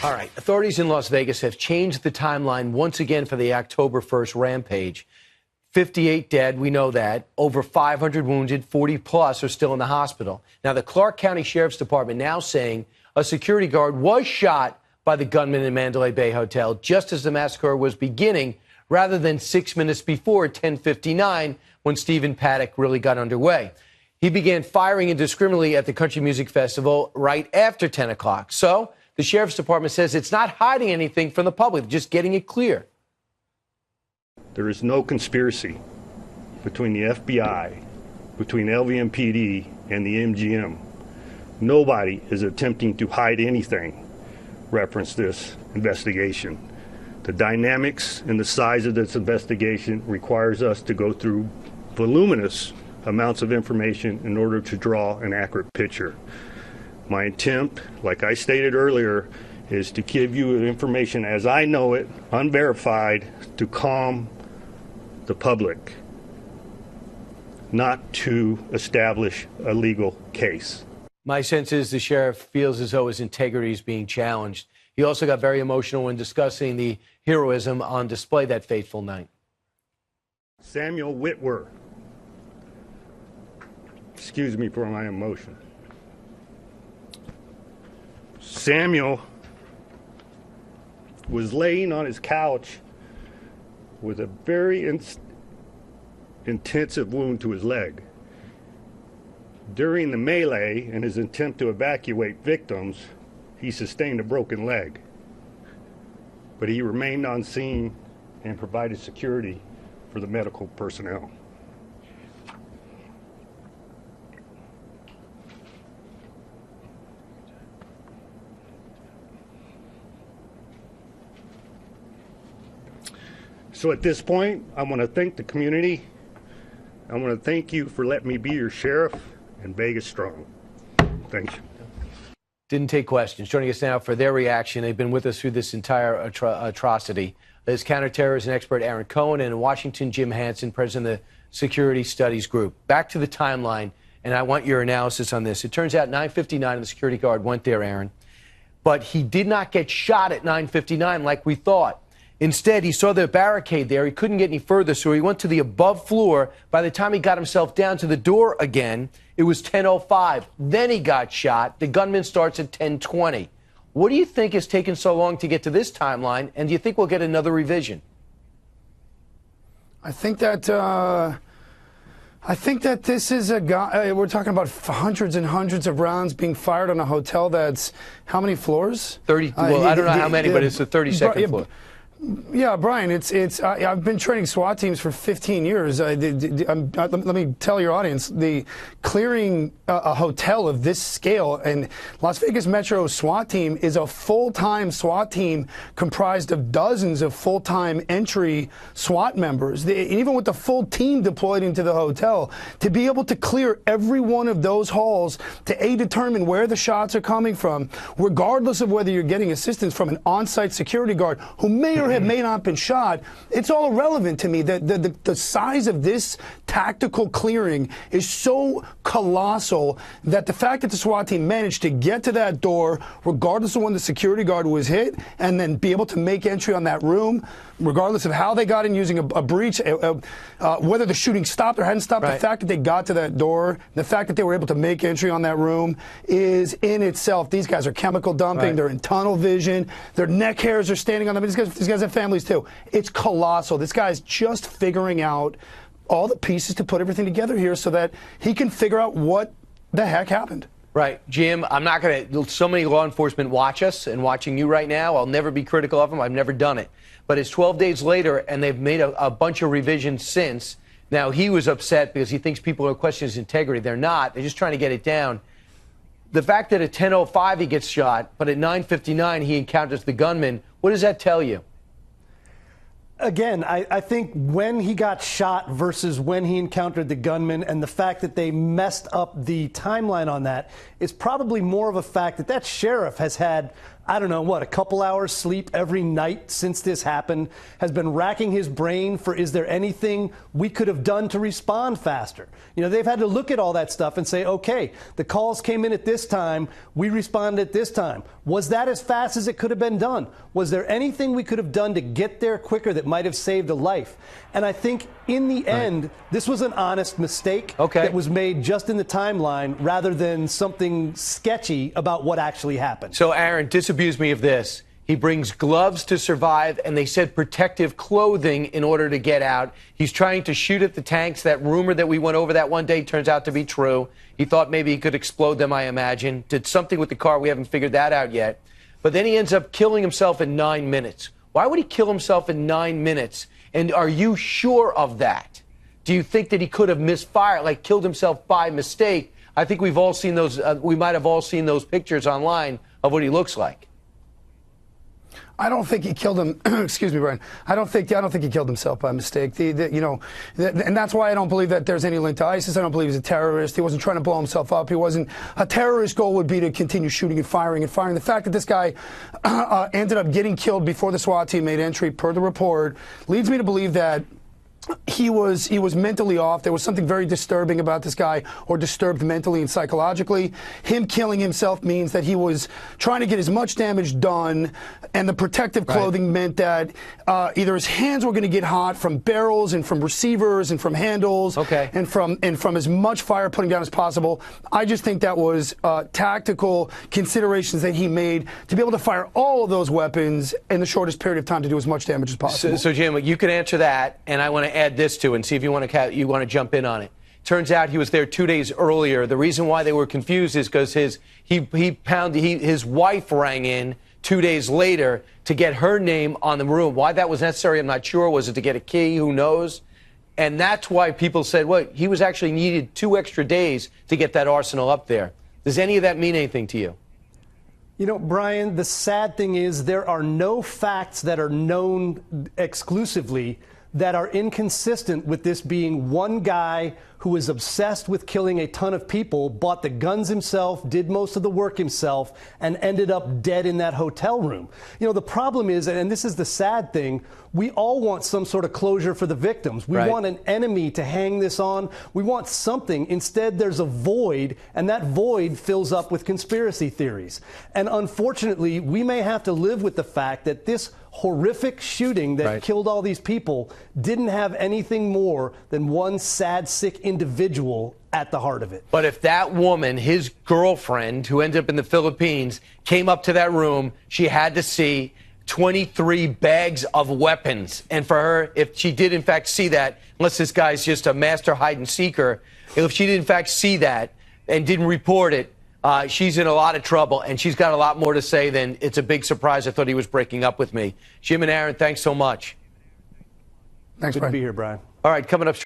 All right. Authorities in Las Vegas have changed the timeline once again for the October 1st rampage. 58 dead, we know that. Over 500 wounded, 40 plus are still in the hospital. Now, the Clark County Sheriff's Department now saying a security guard was shot by the gunman in Mandalay Bay Hotel just as the massacre was beginning, rather than 6 minutes before at 10:59 when Stephen Paddock really got underway. He began firing indiscriminately at the Country Music Festival right after 10 o'clock. So the Sheriff's Department says it's not hiding anything from the public, just getting it clear. There is no conspiracy between the FBI, between LVMPD, and the MGM. Nobody is attempting to hide anything. Reference this investigation. The dynamics and the size of this investigation requires us to go through voluminous amounts of information in order to draw an accurate picture. My attempt, like I stated earlier, is to give you information as I know it, unverified, to calm the public, not to establish a legal case. My sense is the sheriff feels as though his integrity is being challenged. He also got very emotional when discussing the heroism on display that fateful night. Samuel Whitwer. Excuse me for my emotion. Samuel was laying on his couch with a very intensive wound to his leg. During the melee and his attempt to evacuate victims, he sustained a broken leg. But he remained on scene and provided security for the medical personnel. So at this point, I want to thank the community. I want to thank you for letting me be your sheriff and Vegas strong. Thank you. Didn't take questions. Joining us now for their reaction. They've been with us through this entire atrocity. There's counterterrorism expert Aaron Cohen, and in Washington, Jim Hansen, president of the Security Studies Group. Back to the timeline, and I want your analysis on this. It turns out 9:59, the security guard went there, Aaron, but he did not get shot at 9:59 like we thought. Instead, he saw the barricade there. He couldn't get any further, so he went to the above floor. By the time he got himself down to the door again, it was 10:05. Then he got shot. The gunman starts at 10:20. What do you think has taken so long to get to this timeline, and do you think we'll get another revision? I think that this is a guy. We're talking about hundreds and hundreds of rounds being fired on a hotel that's how many floors? 30. Well, I don't know how many, but it's the 32nd floor. Yeah, Brian, I've been training SWAT teams for 15 years. Let me tell your audience, the clearing a hotel of this scale, and Las Vegas Metro SWAT team is a full-time SWAT team comprised of dozens of full-time entry SWAT members. Even with the full team deployed into the hotel, to be able to clear every one of those halls to determine where the shots are coming from, regardless of whether you're getting assistance from an on-site security guard who may or may not been shot, it's all irrelevant to me. The size of this tactical clearing is so colossal that the fact that the SWAT team managed to get to that door, regardless of when the security guard was hit, and then be able to make entry on that room, regardless of how they got in using a breach, whether the shooting stopped or hadn't stopped, right. The fact that they got to that door, the fact that they were able to make entry on that room is in itself. These guys are chemical dumping. Right. They're in tunnel vision. Their neck hairs are standing on them. These guys have families too. It's colossal. This guy's just figuring out all the pieces to put everything together here so that he can figure out what the heck happened. Right. Jim, I'm not going to, so many law enforcement watch us and watching you right now. I'll never be critical of them. I've never done it. But it's 12 days later, and they've made a bunch of revisions since. Now, he was upset because he thinks people are questioning his integrity. They're not. They're just trying to get it down. The fact that at 10:05 he gets shot, but at 9:59 he encounters the gunman, what does that tell you? Again, I think when he got shot versus when he encountered the gunman, and the fact that they messed up the timeline on that is probably more of a fact that that sheriff has had, I don't know, what, a couple hours sleep every night since this happened, has been racking his brain for, is there anything we could have done to respond faster? You know, they've had to look at all that stuff and say, okay, the calls came in at this time, we responded at this time. Was that as fast as it could have been done? Was there anything we could have done to get there quicker that might have saved a life? And I think in the end, this was an honest mistake that was made just in the timeline rather than something sketchy about what actually happened. So, Aaron, disabuse me of this. He brings gloves to survive, and they said protective clothing in order to get out. He's trying to shoot at the tanks. That rumor that we went over that one day turns out to be true. He thought maybe he could explode them, I imagine. Did something with the car. We haven't figured that out yet. But then he ends up killing himself in 9 minutes. Why would he kill himself in 9 minutes? And are you sure of that? Do you think that he could have misfired, like killed himself by mistake? I think we've all seen those. We might have all seen those pictures online of what he looks like. I don't think he killed him. Excuse me, Brian. I don't think he killed himself by mistake. And that's why I don't believe that there's any link to ISIS. I don't believe he's a terrorist. He wasn't trying to blow himself up. He wasn't. A terrorist goal would be to continue shooting and firing and firing. The fact that this guy ended up getting killed before the SWAT team made entry, per the report, leads me to believe that he was mentally off. There was something very disturbing about this guy, or disturbed mentally and psychologically. Him killing himself means that he was trying to get as much damage done, and the protective clothing meant that either his hands were going to get hot from barrels and from receivers and from handles and from as much fire putting down as possible. I just think that was tactical considerations that he made to be able to fire all of those weapons in the shortest period of time to do as much damage as possible. So Jim, you can answer that, and I want to add this to it and see if you want to jump in on it. Turns out he was there 2 days earlier. The reason why they were confused is because his wife rang in 2 days later to get her name on the room. Why that was necessary, I'm not sure. Was it to get a key? Who knows? And that's why people said, well, he was actually needed 2 extra days to get that arsenal up there. Does any of that mean anything to you? You know, Brian, the sad thing is there are no facts that are known exclusively that are inconsistent with this being one guy who is obsessed with killing a ton of people, bought the guns himself, did most of the work himself, and ended up dead in that hotel room. You know, the problem is, and this is the sad thing, we all want some sort of closure for the victims. We want an enemy to hang this on. We want something. Instead, there's a void, and that void fills up with conspiracy theories. And unfortunately, we may have to live with the fact that this horrific shooting that killed all these people didn't have anything more than one sad, sick individual at the heart of it. But if that woman, his girlfriend, who ended up in the Philippines, came up to that room, she had to see 23 bags of weapons. And for her, if she did in fact see that, unless this guy's just a master hide-and-seeker, if she did in fact see that and didn't report it, she's in a lot of trouble, and she's got a lot more to say than it's a big surprise. I thought he was breaking up with me. Jim and Aaron, thanks so much. Thanks, Good to be here, Brian. All right, coming up.